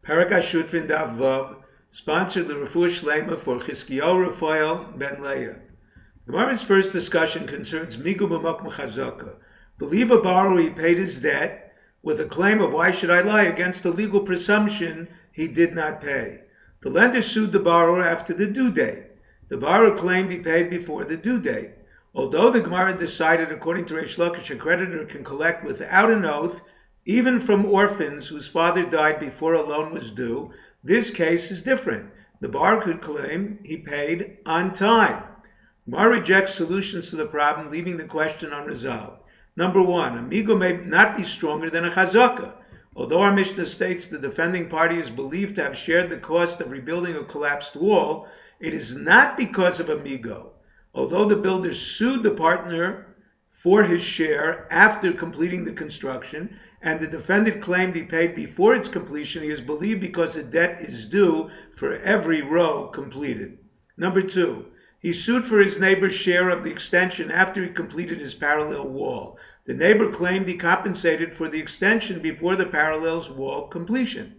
Parak HaShutfin Daf Vav, sponsored the Refuah Shlema for Chizkiyahu Rafael Ben Leah. The Gemara's first discussion concerns Migu B'Makom Chazaka. Believe a borrower he paid his debt with a claim of why should I lie against the legal presumption he did not pay. The lender sued the borrower after the due date. The borrower claimed he paid before the due date. Although the Gemara decided, according to Reish Lakish, a creditor can collect without an oath, even from orphans whose father died before a loan was due, this case is different. The borrower could claim he paid on time. Gemara rejects solutions to the problem, leaving the question unresolved. Number one, a migo may not be stronger than a chazaka. Although our Mishnah states the defending party is believed to have shared the cost of rebuilding a collapsed wall, it is not because of a migo. Although the builder sued the partner for his share after completing the construction, and the defendant claimed he paid before its completion, he is believed because the debt is due for every row completed. Number two, he sued for his neighbor's share of the extension after he completed his parallel wall. The neighbor claimed he compensated for the extension before the parallel wall completion.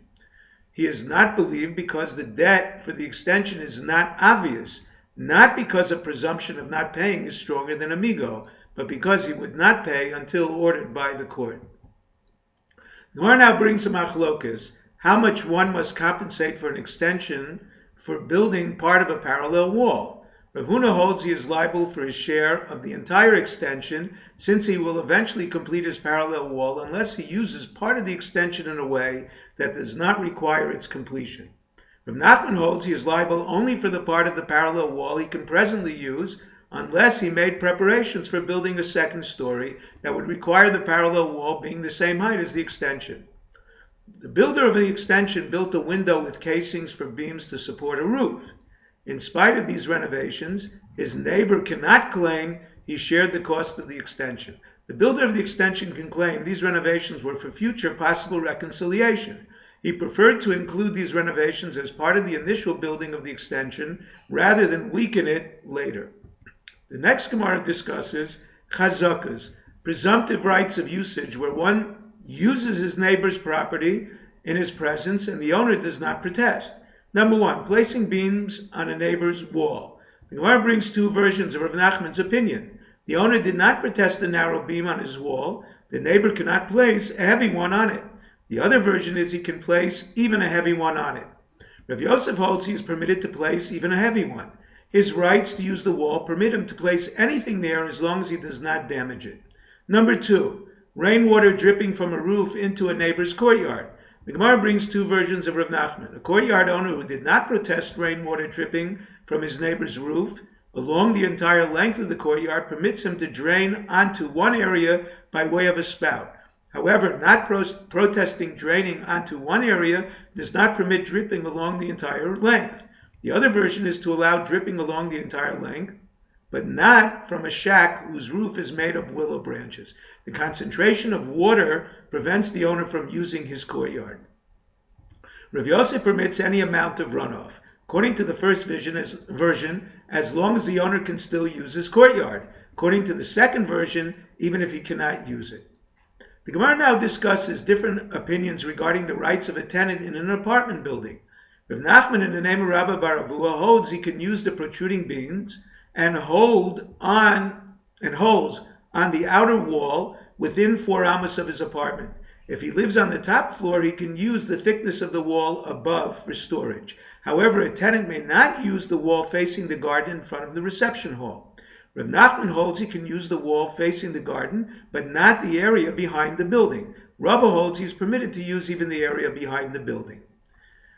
He is not believed because the debt for the extension is not obvious, not because a presumption of not paying is stronger than amigo, but because he would not pay until ordered by the court. The Gemara now brings a machlokas, how much one must compensate for an extension for building part of a parallel wall. Rav Huna holds he is liable for his share of the entire extension, since he will eventually complete his parallel wall unless he uses part of the extension in a way that does not require its completion. Rav Nachman holds he is liable only for the part of the parallel wall he can presently use, unless he made preparations for building a second story that would require the parallel wall being the same height as the extension. The builder of the extension built a window with casings for beams to support a roof. In spite of these renovations, his neighbor cannot claim he shared the cost of the extension. The builder of the extension can claim these renovations were for future possible reconciliation. He preferred to include these renovations as part of the initial building of the extension rather than weaken it later. The next Gemara discusses chazakas, presumptive rights of usage, where one uses his neighbor's property in his presence and the owner does not protest. Number one, placing beams on a neighbor's wall. The Gemara brings two versions of Rav Nachman's opinion. The owner did not protest a narrow beam on his wall. The neighbor cannot place a heavy one on it. The other version is he can place even a heavy one on it. Rav Yosef holds he is permitted to place even a heavy one. His rights to use the wall permit him to place anything there as long as he does not damage it. Number two, rainwater dripping from a roof into a neighbor's courtyard. The Gemara brings two versions of Rav Nachman. A courtyard owner who did not protest rainwater dripping from his neighbor's roof along the entire length of the courtyard permits him to drain onto one area by way of a spout. However, not protesting draining onto one area does not permit dripping along the entire length. The other version is to allow dripping along the entire length, but not from a shack whose roof is made of willow branches. The concentration of water prevents the owner from using his courtyard. Rav Yosef permits any amount of runoff. According to the first version, as long as the owner can still use his courtyard. According to the second version, even if he cannot use it. The Gemara now discusses different opinions regarding the rights of a tenant in an apartment building. Rav Nachman, in the name of Rabbi Baravua, holds he can use the protruding beams and holes on the outer wall within 4 amos of his apartment. If he lives on the top floor, he can use the thickness of the wall above for storage. However, a tenant may not use the wall facing the garden in front of the reception hall. Rav Nachman holds he can use the wall facing the garden, but not the area behind the building. Rava holds he is permitted to use even the area behind the building.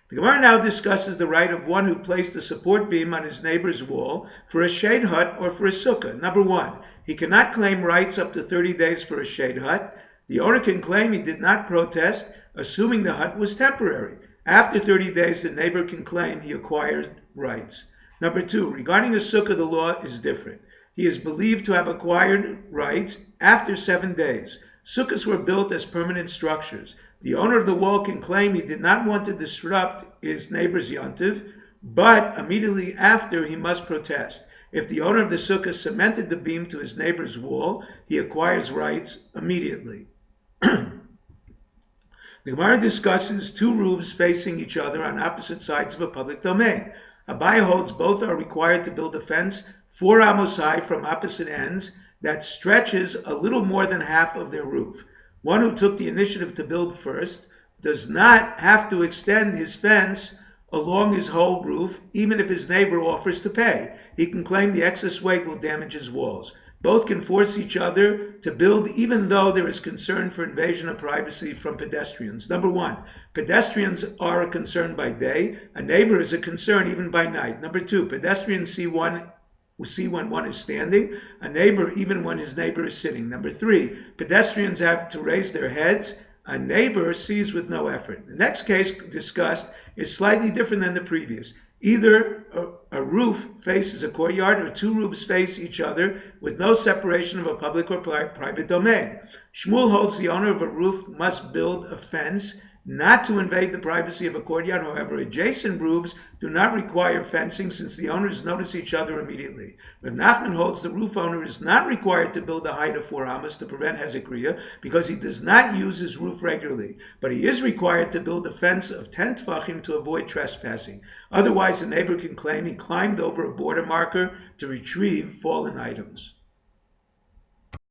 The Gemara now discusses the right of one who placed a support beam on his neighbor's wall for a shade hut or for a sukkah. Number one, he cannot claim rights up to 30 days for a shade hut. The owner can claim he did not protest, assuming the hut was temporary. After 30 days, the neighbor can claim he acquired rights. Number two, regarding a sukkah, the law is different. He is believed to have acquired rights after 7 days. Sukkahs were built as permanent structures. The owner of the wall can claim he did not want to disrupt his neighbor's yontiv, but immediately after he must protest. If the owner of the sukkah cemented the beam to his neighbor's wall, he acquires rights immediately. The Gemara discusses two roofs facing each other on opposite sides of a public domain. Abai holds both are required to build a fence 4 amos high from opposite ends that stretches a little more than half of their roof. One who took the initiative to build first does not have to extend his fence along his whole roof, even if his neighbor offers to pay. He can claim the excess weight will damage his walls. Both can force each other to build even though there is concern for invasion of privacy from pedestrians. Number one, pedestrians are a concern by day. A neighbor is a concern even by night. Number two, pedestrians see when one is standing, a neighbor even when his neighbor is sitting. Number three, pedestrians have to raise their heads. A neighbor sees with no effort. The next case discussed is slightly different than the previous. Either a roof faces a courtyard or two roofs face each other with no separation of a public or private domain. Shmuel holds the owner of a roof must build a fence not to invade the privacy of a courtyard. However, adjacent roofs do not require fencing since the owners notice each other immediately. Rav Nachman holds the roof owner is not required to build a height of 4 amos to prevent hezekriya because he does not use his roof regularly, but he is required to build a fence of 10 tefachim to avoid trespassing. Otherwise, a neighbor can claim he climbed over a border marker to retrieve fallen items.